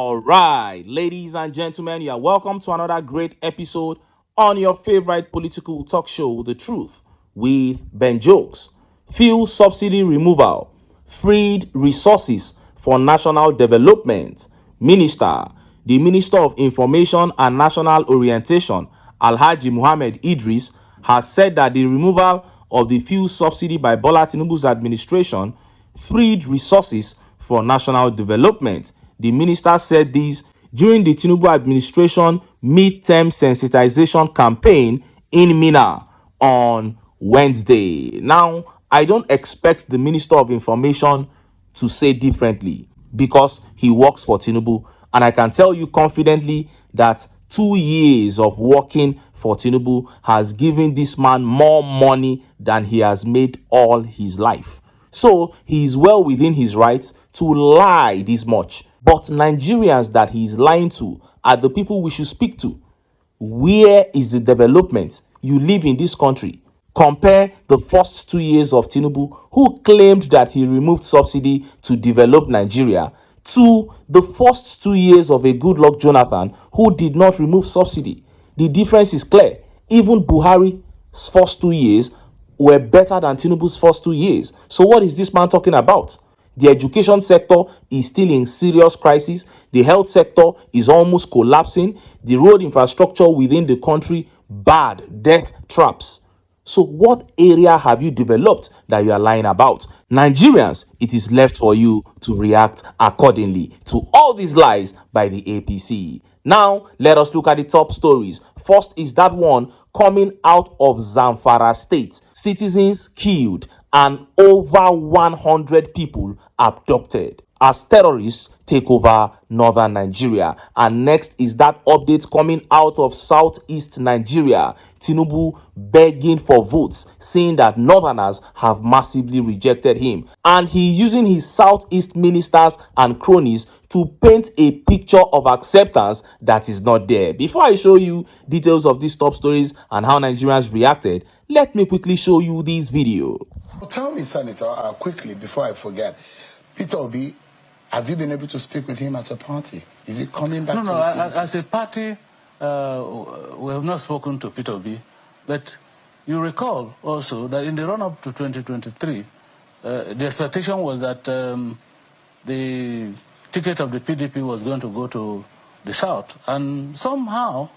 All right, ladies and gentlemen, you are welcome to another great episode on your favorite political talk show, The Truth, with Ben Jokes. Fuel subsidy removal, freed resources for national development. The Minister of Information and National Orientation, Alhaji Muhammad Idris, has said that the removal of the fuel subsidy by Bola Tinubu's administration freed resources for national development. The minister said this during the Tinubu administration mid-term sensitization campaign in Minna on Wednesday. Now, I don't expect the Minister of Information to say differently because he works for Tinubu, and I can tell you confidently that 2 years of working for Tinubu has given this man more money than he has made all his life. So he is well within his rights to lie this much. But Nigerians that he is lying to are the people we should speak to. Where is the development you live in this country? Compare the first 2 years of Tinubu, who claimed that he removed subsidy to develop Nigeria, to the first 2 years of a Goodluck Jonathan, who did not remove subsidy. The difference is clear. Even Buhari's first 2 years were better than Tinubu's first 2 years. So what is this man talking about? The education sector is still in serious crisis. The health sector is almost collapsing. The road infrastructure within the country, bad, death traps. So what area have you developed that you are lying about? Nigerians, it is left for you to react accordingly to all these lies by the APC. Now, let us look at the top stories. First is that one coming out of Zanfara state. Citizens killed and over 100 people abducted as terrorists take over northern Nigeria. And next is that update coming out of southeast Nigeria. Tinubu begging for votes, saying that northerners have massively rejected him. And he's using his southeast ministers and cronies to paint a picture of acceptance that is not there. Before I show you details of these top stories and how Nigerians reacted, let me quickly show you this video. Tell me, Senator, quickly, before I forget, Peter Obi, have you been able to speak with him as a party? Is he coming back? No, as a party, we have not spoken to Peter Obi. But you recall also that in the run-up to 2023, the expectation was that the ticket of the PDP was going to go to the South. And somehow,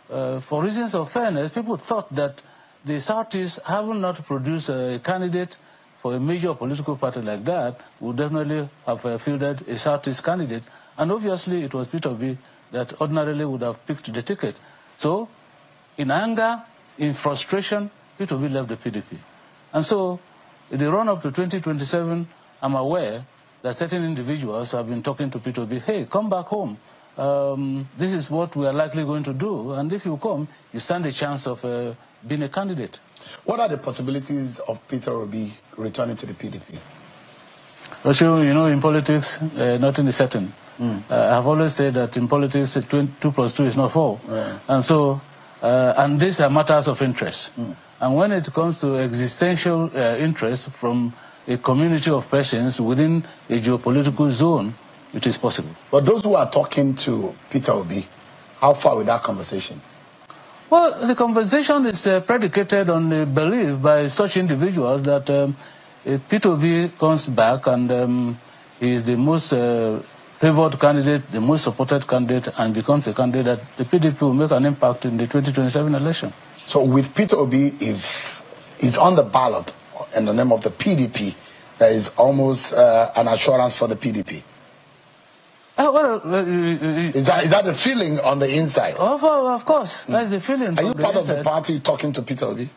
for reasons of fairness, people thought that the Southeast, having not produced a candidate for a major political party like that, would definitely have fielded a Southeast candidate. And obviously, it was Peter Obi that ordinarily would have picked the ticket. So, in anger, in frustration, Peter Obi left the PDP. And so, in the run-up to 2027, I'm aware that certain individuals have been talking to Peter Obi, hey, come back home. This is what we are likely going to do. And if you come, you stand a chance of being a candidate. What are the possibilities of Peter Obi returning to the PDP? Well, you know, in politics, nothing is certain. I've always said that in politics, 2 plus 2 is not 4. Yeah. And so, and these are matters of interest. And when it comes to existential interest from a community of persons within a geopolitical zone, it is possible. But those who are talking to Peter Obi, how far with that conversation? Well, the conversation is predicated on the belief by such individuals that if Peter Obi comes back and he is the most favored candidate, the most supported candidate, and becomes a candidate, the PDP will make an impact in the 2027 election. So with Peter Obi, if he's on the ballot in the name of the PDP, there is almost an assurance for the PDP. Is that the feeling on the inside? Of course, that's the feeling. Are you part of the party talking to Peter Obi?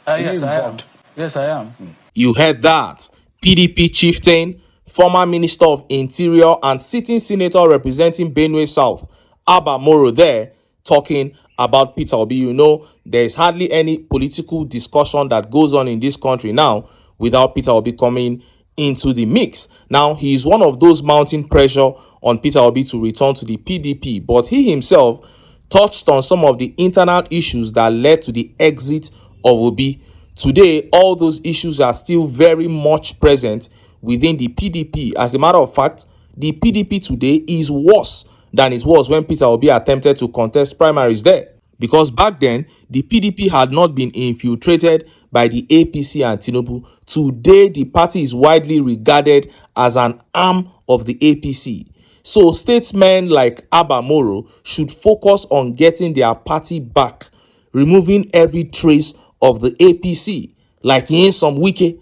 Yes, I am. Yes, I am. You heard that. PDP chieftain, former Minister of Interior and sitting senator representing Benue South, Abba Moro there, talking about Peter Obi. You know, there is hardly any political discussion that goes on in this country now without Peter Obi coming into the mix. Now, he is one of those mounting pressure on Peter Obi to return to the PDP, but he himself touched on some of the internal issues that led to the exit of Obi. Today, all those issues are still very much present within the PDP. As a matter of fact, the PDP today is worse than it was when Peter Obi attempted to contest primaries there. Because back then, the PDP had not been infiltrated by the APC and TINUBU. Today, the party is widely regarded as an arm of the APC. So statesmen like Abba Moro should focus on getting their party back, removing every trace of the APC. Like Nyesom Wike,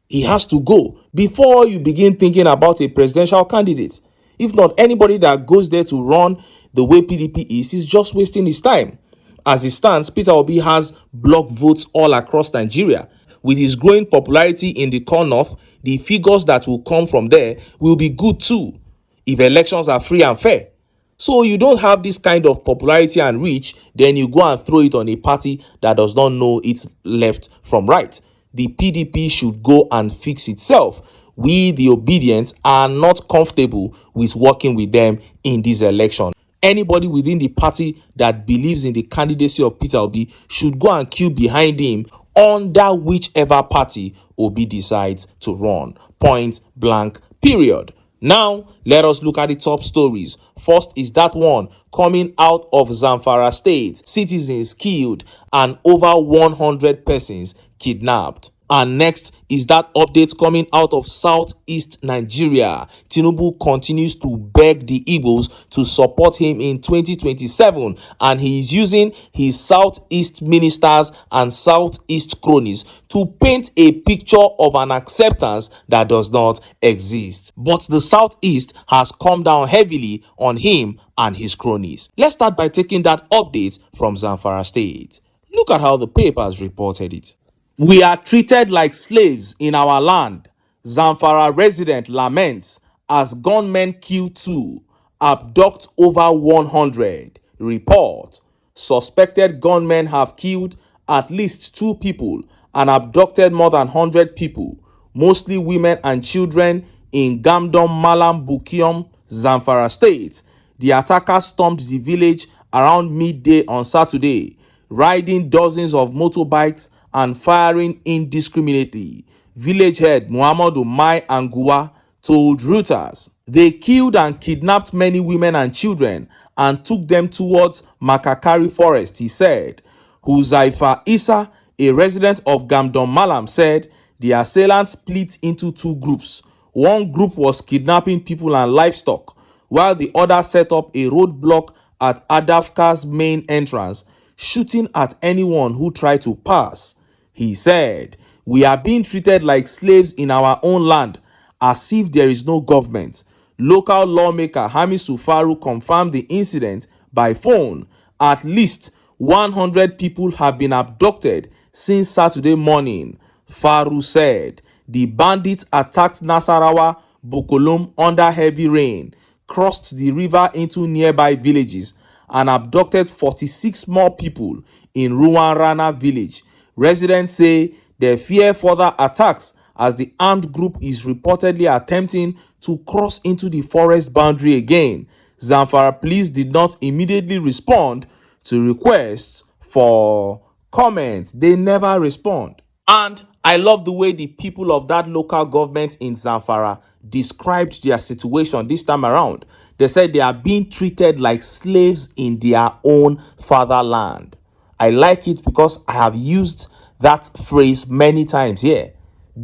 he has to go before you begin thinking about a presidential candidate. If not, anybody that goes there to run the way PDP is just wasting his time. As it stands, Peter Obi has block votes all across Nigeria. With his growing popularity in the core north, the figures that will come from there will be good too, if elections are free and fair. So you don't have this kind of popularity and reach, then you go and throw it on a party that does not know its left from right. The PDP should go and fix itself. We, the obedience, are not comfortable with working with them in this election. Anybody within the party that believes in the candidacy of Peter Obi should go and queue behind him under whichever party Obi decides to run. Point blank, period. Now, let us look at the top stories. First is that one coming out of Zanfara state. Citizens killed and over 100 persons kidnapped. And next is that update coming out of Southeast Nigeria. TINUBU continues to beg the IGBOS to support him in 2027, and he is using his Southeast ministers and Southeast cronies to paint a picture of an acceptance that does not exist. But the Southeast has come down heavily on him and his cronies. Let's start by taking that update from Zanfara State. Look at how the papers reported it. We are treated like slaves in our land. Zanfara resident laments as gunmen kill 2, abduct over 100. Report: suspected gunmen have killed at least 2 people and abducted more than 100 people, mostly women and children, in Gamdom Malam Bukium, Zamfara State. The attackers stormed the village around midday on Saturday, riding dozens of motorbikes and firing indiscriminately. Village head Muhammadu Mai Angua told Reuters they killed and kidnapped many women and children and took them towards Makakari forest, he said. Huzaifa Isa, a resident of Gamdom Malam, said the assailants split into 2 groups. One group was kidnapping people and livestock, while the other set up a roadblock at Adafka's main entrance, shooting at anyone who tried to pass. He said, "We are being treated like slaves in our own land, as if there is no government." Local lawmaker Hamisu Faru confirmed the incident by phone. At least 100 people have been abducted since Saturday morning, Faru said. The bandits attacked Nasarawa, Bokolum under heavy rain, crossed the river into nearby villages, and abducted 46 more people in Ruwanrana village. Residents say they fear further attacks as the armed group is reportedly attempting to cross into the forest boundary again. Zamfara police did not immediately respond to requests for comments. They never respond. And I love the way the people of that local government in Zamfara described their situation this time around. They said they are being treated like slaves in their own fatherland. I like it because I have used that phrase many times here.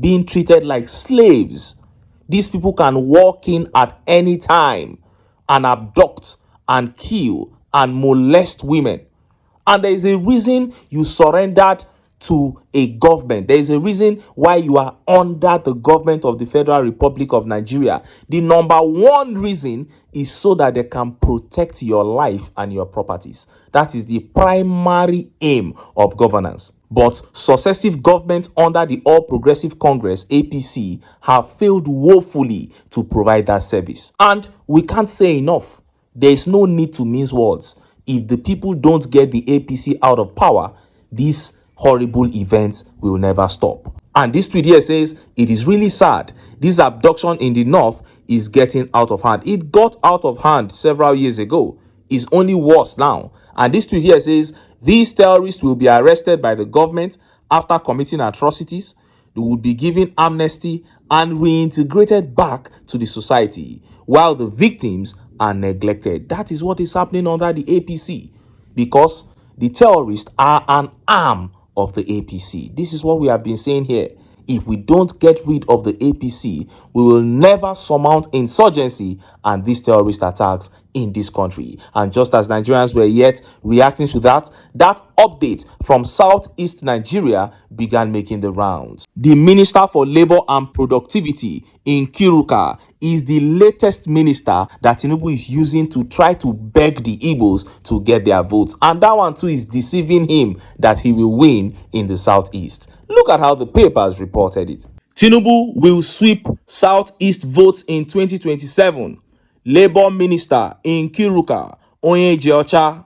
Being treated like slaves. These people can walk in at any time and abduct and kill and molest women. And there is a reason you surrendered to a government. There is a reason why you are under the government of the Federal Republic of Nigeria. The number one reason is so that they can protect your life and your properties. That is the primary aim of governance. But successive governments under the All Progressive Congress, APC, have failed woefully to provide that service. And we can't say enough. There is no need to mince words. If the people don't get the APC out of power, these horrible events will never stop. And this tweet here says, it is really sad. This abduction in the north is getting out of hand. It got out of hand several years ago. It's only worse now. And this tweet here says, these terrorists will be arrested by the government after committing atrocities. They will be given amnesty and reintegrated back to the society, while the victims and neglected. That is what is happening under the APC, because the terrorists are an arm of the APC. This is what we have been saying here. If we don't get rid of the APC, we will never surmount insurgency and these terrorist attacks in this country. And just as Nigerians were yet reacting to that update from southeast Nigeria began making the rounds. The Minister for Labor and Productivity in Kiruka is the latest minister that TINUBU is using to try to beg the Igbos to get their votes. And that one too is deceiving him that he will win in the southeast. Look at how the papers reported it. TINUBU will sweep southeast votes in 2027. Labour Minister in Kiruka, Onyejeocha.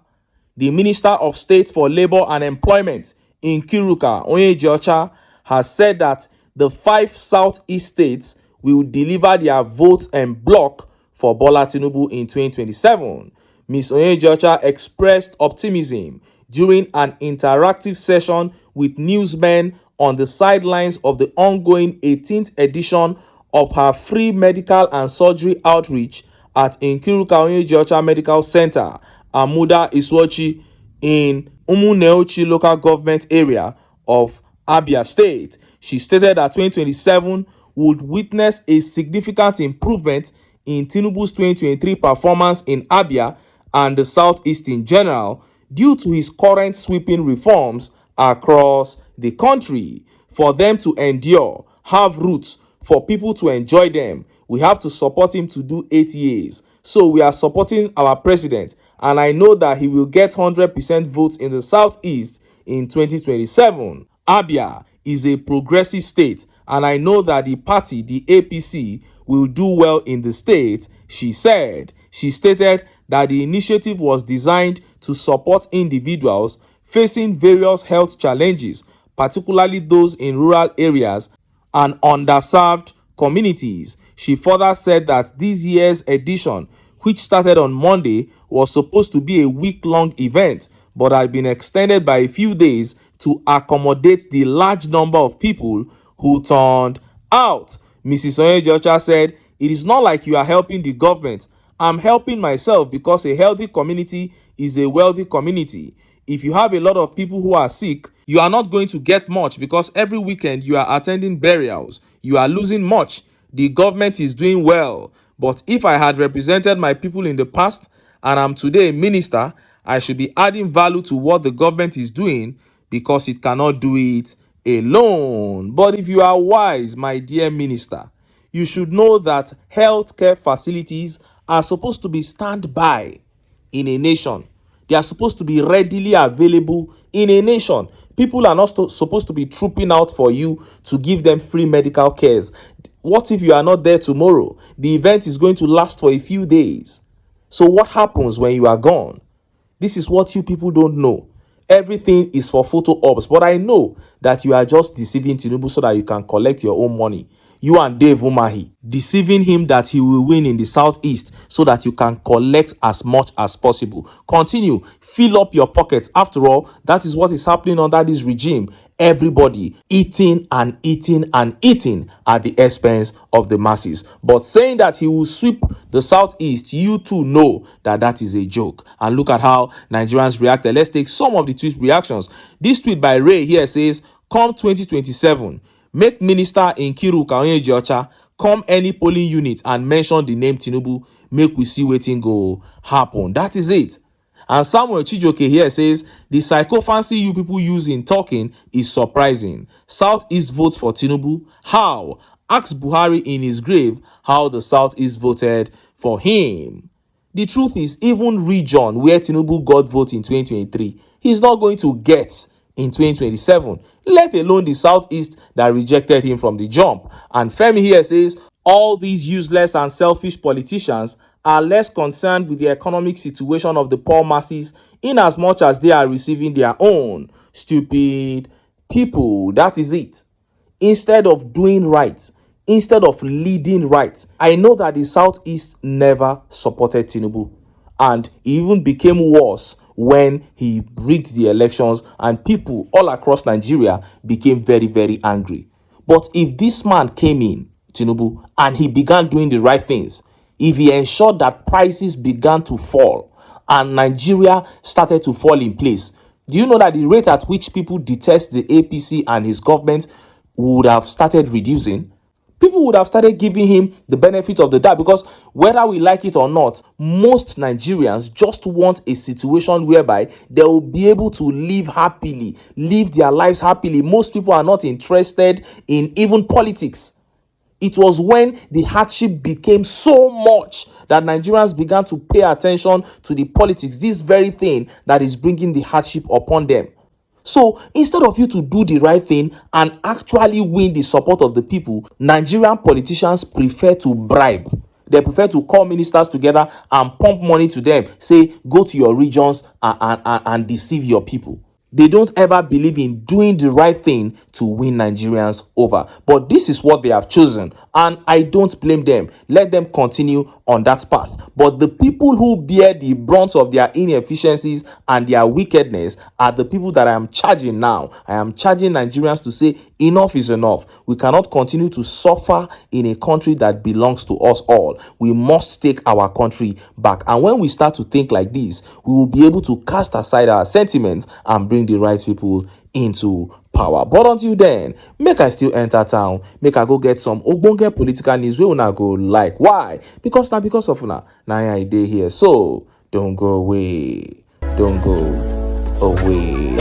The Minister of State for Labour and Employment in Kiruka, Onyejeocha, has said that the 5 southeast states will deliver their votes en bloc for Bola Tinubu in 2027. Ms. Onyejeocha expressed optimism during an interactive session with newsmen on the sidelines of the ongoing 18th edition of her free medical and surgery outreach at Nkiruka Onyejeocha Medical Center, Amuda Iswochi, in Umuneochi local government area of Abia State. She stated that 2027 would witness a significant improvement in Tinubu's 2023 performance in Abia and the Southeast in general due to his current sweeping reforms across the country. For them to endure, have roots, for people to enjoy them, we have to support him to do 8 years. So we are supporting our president, and I know that he will get 100% votes in the Southeast in 2027. Abia is a progressive state, and I know that the party, the APC, will do well in the state, she said. She stated that the initiative was designed to support individuals facing various health challenges, particularly those in rural areas and underserved communities. She further said that this year's edition, which started on Monday, was supposed to be a week-long event, but had been extended by a few days to accommodate the large number of people who turned out. Mrs. Onyejeocha said, "It is not like you are helping the government. I'm helping myself, because a healthy community is a wealthy community. If you have a lot of people who are sick, you are not going to get much, because every weekend you are attending burials. You are losing much. The government is doing well. But if I had represented my people in the past and I'm today a minister, I should be adding value to what the government is doing, because it cannot do it alone." But if you are wise, my dear minister, you should know that healthcare facilities are supposed to be standby in a nation. They are supposed to be readily available in a nation. People are not supposed to be trooping out for you to give them free medical cares. What if you are not there tomorrow? The event is going to last for a few days. So what happens when you are gone? This is what you people don't know. Everything is for photo ops, but I know that you are just deceiving Tinubu so that you can collect your own money. You and Dave Umahi deceiving him that he will win in the southeast so that you can collect as much as possible. Continue, fill up your pockets. After all, that is what is happening under this regime. Everybody eating and eating and eating at the expense of the masses. But saying that he will sweep the southeast, you too know that that is a joke. And look at how Nigerians reacted. Let's take some of the tweet reactions. This tweet by Ray here says, "Come 2027, make minister in Kiruka Onyejeocha come any polling unit and mention the name Tinubu, make we see wetin go happen." That is it. And Samuel Chijoke here says, "The psychophancy you people use in talking is surprising. Southeast votes for Tinubu. How? Ask Buhari in his grave how the Southeast voted for him." The truth is, even region where Tinubu got vote in 2023, he's not going to get in 2027, let alone the Southeast that rejected him from the jump. And Femi here says, "All these useless and selfish politicians are less concerned with the economic situation of the poor masses in as much as they are receiving their own. Stupid people." That is it. Instead of doing right, instead of leading right, I know that the Southeast never supported Tinubu, and it even became worse when he rigged the elections and people all across Nigeria became very, very angry. But if this man came in, Tinubu, and he began doing the right things, if he ensured that prices began to fall and Nigeria started to fall in place, do you know that the rate at which people detest the APC and his government would have started reducing? People would have started giving him the benefit of the doubt, because whether we like it or not, most Nigerians just want a situation whereby they will be able to live happily, live their lives happily. Most people are not interested in even politics. It was when the hardship became so much that Nigerians began to pay attention to the politics, this very thing that is bringing the hardship upon them. So instead of you to do the right thing and actually win the support of the people, Nigerian politicians prefer to bribe. They prefer to call ministers together and pump money to them, say, go to your regions and deceive your people. They don't ever believe in doing the right thing to win Nigerians over. But this is what they have chosen, and I don't blame them. Let them continue on that path. But the people who bear the brunt of their inefficiencies and their wickedness are the people that I am charging now. I am charging Nigerians to say enough is enough. We cannot continue to suffer in a country that belongs to us all. We must take our country back. And when we start to think like this, we will be able to cast aside our sentiments and bring the right people into power. But until then, make I still enter town, make I go get some ogbonge political news wey una go like. Why? Because now, because of una, now I dey here. So don't go away, don't go away.